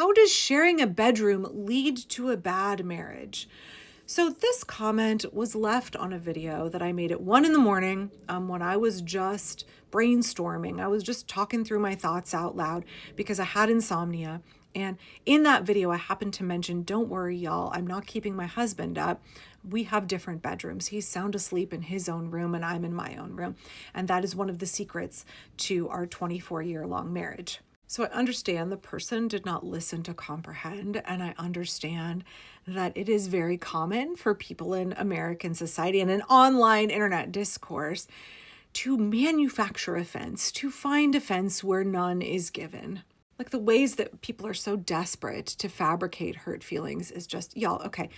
how does sharing a bedroom lead to a bad marriage? So this comment was left on a video that I made at 1 a.m. When I was just brainstorming. I was just talking through my thoughts out loud because I had insomnia. And in that video, I happened to mention, don't worry, y'all, I'm not keeping my husband up. We have different bedrooms. He's sound asleep in his own room and I'm in my own room. And that is one of the secrets to our 24-year-long marriage. So I understand the person did not listen to comprehend, and I understand that it is very common for people in American society and in online internet discourse to manufacture offense, to find offense where none is given. Like the ways that people are so desperate to fabricate hurt feelings is just, y'all, okay.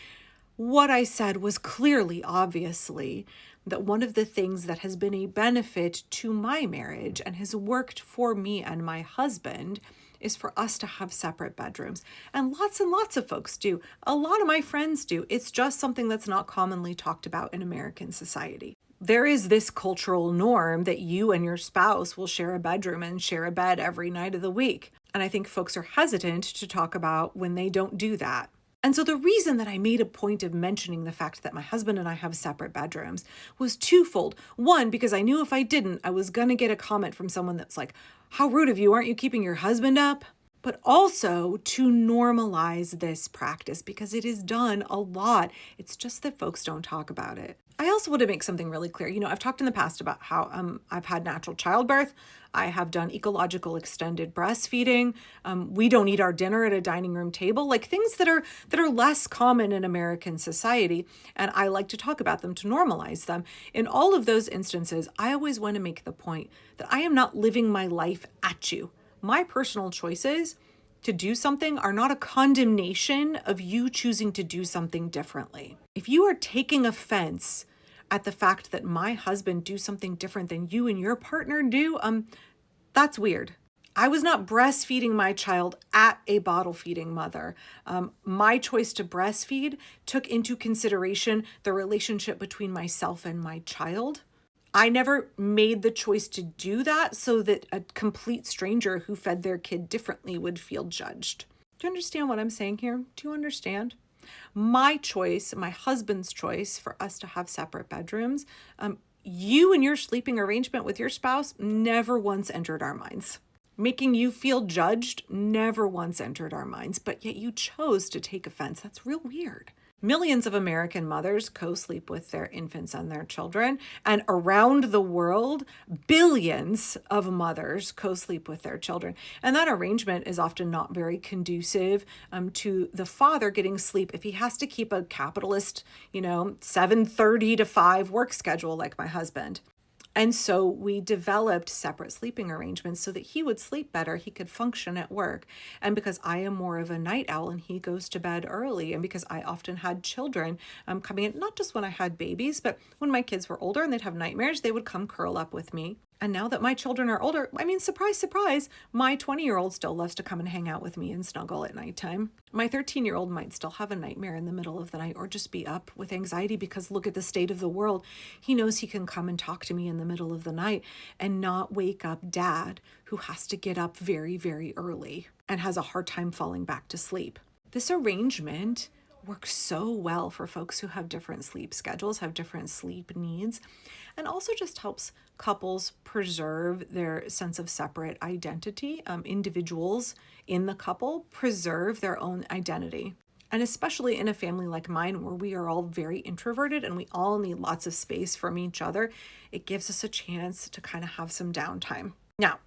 What I said was clearly, obviously, that one of the things that has been a benefit to my marriage and has worked for me and my husband is for us to have separate bedrooms. And lots of folks do. A lot of my friends do. It's just something that's not commonly talked about in American society. There is this cultural norm that you and your spouse will share a bedroom and share a bed every night of the week. And I think folks are hesitant to talk about when they don't do that. And so the reason that I made a point of mentioning the fact that my husband and I have separate bedrooms was twofold. One, because I knew if I didn't, I was going to get a comment from someone that's like, how rude of you, aren't you keeping your husband up? But also to normalize this practice because it is done a lot. It's just that folks don't talk about it. I also want to make something really clear. I've talked in the past about how I've had natural childbirth. I have done ecological extended breastfeeding. We don't eat our dinner at a dining room table, like things that are less common in American society. And I like to talk about them to normalize them. In all of those instances, I always want to make the point that I am not living my life at you. My personal choices to do something are not a condemnation of you choosing to do something differently. If you are taking offense at the fact that my husband do something different than you and your partner do, that's weird. I was not breastfeeding my child at a bottle feeding mother. My choice to breastfeed took into consideration the relationship between myself and my child. I never made the choice to do that so that a complete stranger who fed their kid differently would feel judged. Do you understand what I'm saying here? Do you understand? My choice, my husband's choice for us to have separate bedrooms, you and your sleeping arrangement with your spouse never once entered our minds. Making you feel judged never once entered our minds, but yet you chose to take offense. That's real weird. Millions of American mothers co-sleep with their infants and their children, and around the world, billions of mothers co-sleep with their children. And that arrangement is often not very conducive to the father getting sleep if he has to keep a capitalist, 7:30 to 5 work schedule like my husband. And so we developed separate sleeping arrangements so that he would sleep better, he could function at work. And because I am more of a night owl and he goes to bed early, and because I often had children coming in, not just when I had babies, but when my kids were older and they'd have nightmares, they would come curl up with me. And now that my children are older, surprise, surprise, my 20-year-old still loves to come and hang out with me and snuggle at nighttime. My 13-year-old might still have a nightmare in the middle of the night or just be up with anxiety because look at the state of the world. He knows he can come and talk to me in the middle of the night and not wake up dad, who has to get up very, very early and has a hard time falling back to sleep. This arrangement works so well for folks who have different sleep schedules, have different sleep needs, and also just helps couples preserve their sense of separate identity. Individuals in the couple preserve their own identity. And especially in a family like mine, where we are all very introverted and we all need lots of space from each other, it gives us a chance to kind of have some downtime. Now,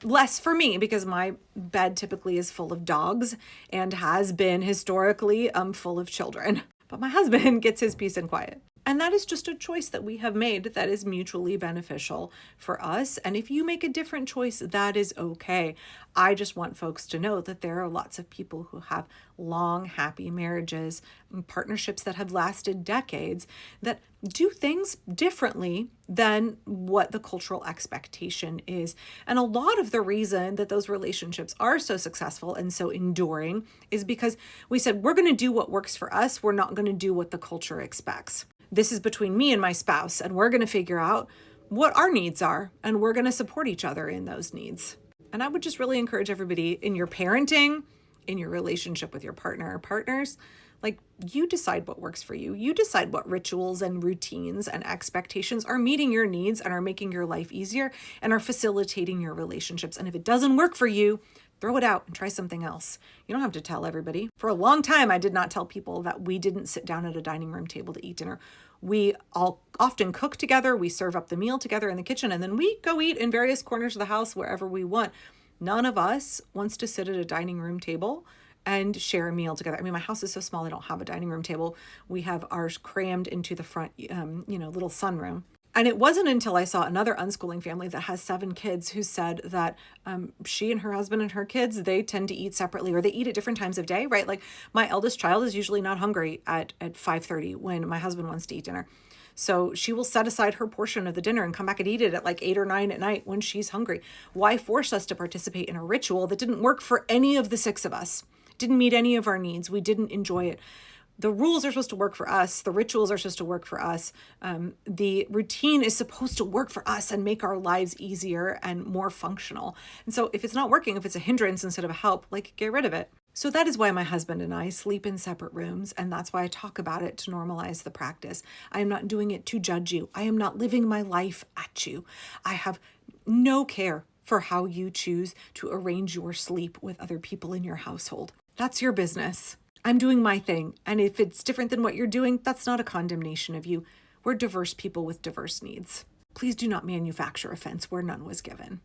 less for me because my bed typically is full of dogs and has been historically full of children. But my husband gets his peace and quiet. And that is just a choice that we have made that is mutually beneficial for us. And if you make a different choice, that is okay. I just want folks to know that there are lots of people who have long, happy marriages, partnerships that have lasted decades, that do things differently than what the cultural expectation is. And a lot of the reason that those relationships are so successful and so enduring is because we said, we're going to do what works for us. We're not going to do what the culture expects. This is between me and my spouse, and we're going to figure out what our needs are, and we're going to support each other in those needs. And I would just really encourage everybody in your parenting, in your relationship with your partner or partners. Like, you decide what works for you. You decide what rituals and routines and expectations are meeting your needs and are making your life easier and are facilitating your relationships. And if it doesn't work for you, throw it out and try something else. You don't have to tell everybody. For a long time, I did not tell people that we didn't sit down at a dining room table to eat dinner. We all often cook together. We serve up the meal together in the kitchen, and then we go eat in various corners of the house wherever we want. None of us wants to sit at a dining room table and share a meal together. I mean, my house is so small, I don't have a dining room table. We have ours crammed into the front, little sunroom. And it wasn't until I saw another unschooling family that has 7 kids who said that she and her husband and her kids, they tend to eat separately, or they eat at different times of day, right? Like, my eldest child is usually not hungry at 5:30 when my husband wants to eat dinner. So she will set aside her portion of the dinner and come back and eat it at like 8 or 9 at night when she's hungry. Why force us to participate in a ritual that didn't work for any of the 6 of us? Didn't meet any of our needs. We didn't enjoy it. The rules are supposed to work for us. The rituals are supposed to work for us. The routine is supposed to work for us and make our lives easier and more functional. And so if it's not working, if it's a hindrance instead of a help, like, get rid of it. So that is why my husband and I sleep in separate rooms, and that's why I talk about it to normalize the practice. I am not doing it to judge you. I am not living my life at you. I have no care for how you choose to arrange your sleep with other people in your household. That's your business. I'm doing my thing. And if it's different than what you're doing, that's not a condemnation of you. We're diverse people with diverse needs. Please do not manufacture offense where none was given.